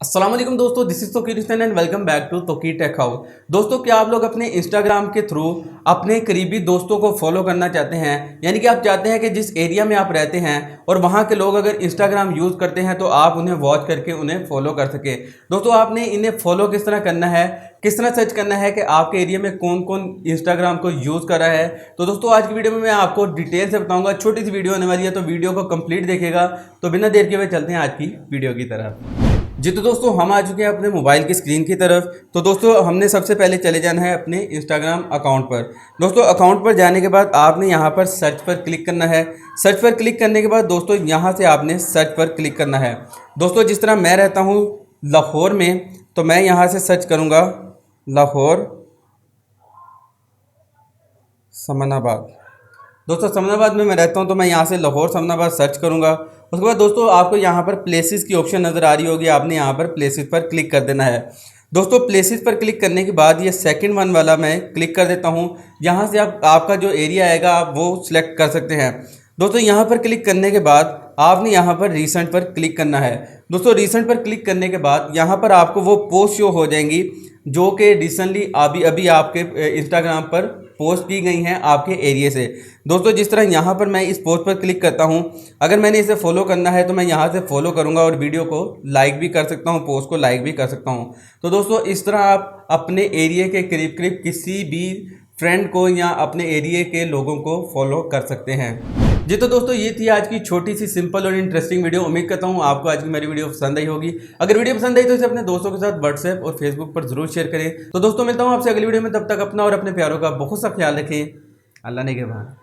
अस्सलाम वालेकुम दोस्तों, this is Tauqeer Hussain and welcome back to Tauqeer tech house. दोस्तों, क्या आप लोग अपने इंस्टाग्राम के थ्रू अपने करीबी दोस्तों को फॉलो करना चाहते हैं? यानी कि आप चाहते हैं कि जिस एरिया में आप रहते हैं और वहां के लोग अगर इंस्टाग्राम यूज़ करते हैं तो आप उन्हें वॉच करके उन्हें फॉलो कर सके। दोस्तों, आपने इन्हें फॉलो किस तरह करना है, किस तरह सर्च करना है कि आपके एरिया में कौन कौन इंस्टाग्राम को यूज़ कर रहा है। तो दोस्तों, आज की वीडियो में मैं आपको डिटेल से बताऊंगा। छोटी सी वीडियो होने वाली है, तो वीडियो को कंप्लीट देखिएगा। तो बिना देर के हुए चलते हैं आज की वीडियो की तरफ। जी तो दोस्तों, हम आ चुके हैं अपने मोबाइल की स्क्रीन की तरफ। तो दोस्तों, हमने सबसे पहले चले जाना है अपने इंस्टाग्राम अकाउंट पर। दोस्तों, अकाउंट पर जाने के बाद आपने यहाँ पर सर्च पर क्लिक करना है। सर्च पर क्लिक करने के बाद दोस्तों यहाँ से आपने सर्च पर क्लिक करना है। दोस्तों, जिस तरह मैं रहता हूँ लाहौर में, तो मैं यहाँ से सर्च करूँगा लाहौर समनाबाद। दोस्तों, समनाबाद में मैं रहता हूं, तो मैं यहाँ से लाहौर समनाबाद सर्च करूंगा। उसके बाद दोस्तों आपको यहाँ पर प्लेसेस की ऑप्शन नज़र आ रही होगी, आपने यहाँ पर प्लेसेस पर क्लिक कर देना है। दोस्तों, प्लेसेस पर क्लिक करने के बाद ये सेकंड वन वाला मैं क्लिक कर देता हूँ। यहाँ से आप आपका जो एरिया आएगा आप वो सिलेक्ट कर सकते हैं। दोस्तों, यहाँ पर क्लिक करने के बाद आपने यहाँ पर रीसेंट पर क्लिक करना है। दोस्तों, रीसेंट पर क्लिक करने के बाद यहाँ पर आपको वो पोस्ट शो हो जाएंगी जो कि रिसेंटली अभी अभी आपके इंस्टाग्राम पर पोस्ट की गई हैं आपके एरिया से। दोस्तों, जिस तरह यहाँ पर मैं इस पोस्ट पर क्लिक करता हूँ, अगर मैंने इसे फॉलो करना है तो मैं यहाँ से फॉलो करूँगा और वीडियो को लाइक भी कर सकता हूँ, पोस्ट को लाइक भी कर सकता हूँ। तो दोस्तों, इस तरह आप अपने एरिया के करीब करीब किसी भी फ्रेंड को या अपने एरिया के लोगों को फॉलो कर सकते हैं। जी तो दोस्तों, ये थी आज की छोटी सी सिंपल और इंटरेस्टिंग वीडियो। उम्मीद करता हूँ आपको आज की मेरी वीडियो पसंद आई होगी। अगर वीडियो पसंद आई तो इसे अपने दोस्तों के साथ व्हाट्सएप और फेसबुक पर जरूर शेयर करें। तो दोस्तों, मिलता हूँ आपसे अगली वीडियो में। तब तक अपना और अपने प्यारों का बहुत सा ख्याल रखें। अल्लाह ने के बाद।